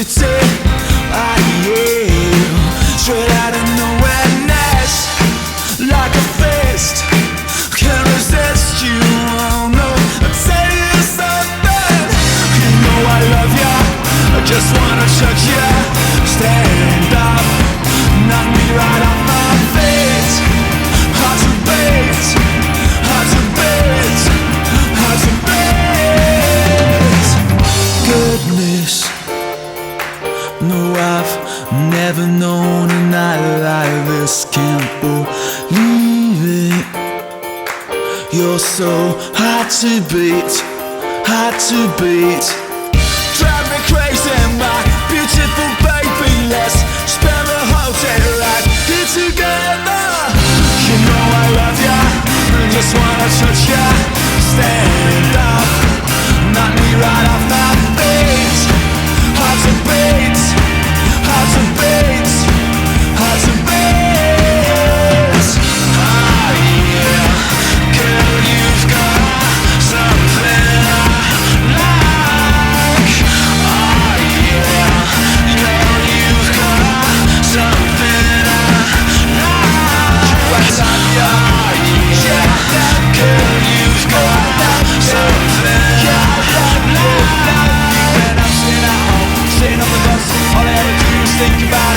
city. I am straight out of nowhereness, like a fist, can't resist you. Oh no, I'll tell you something. You know I love ya, I just wanna touch ya. Stand up, knock me right off my feet. Hard to beat, hard to beat, hard to beat. Goodness, no, I've never known a night like this. Can't believe it. You're so hard to beat, hard to beat. Drive me crazy, my beautiful baby. Let's spend the whole day right here together. You know I love ya, I just wanna touch ya. Stand up, knock me right off my feet. Hard to beat, hard to beat, hard to beat. Oh yeah, girl, you've got something I like. Oh yeah, girl, you've got something I like. I love ya, yeah, girl, you've got something I like. When I'm sitting at home, sitting on the bus, all I ever do is think about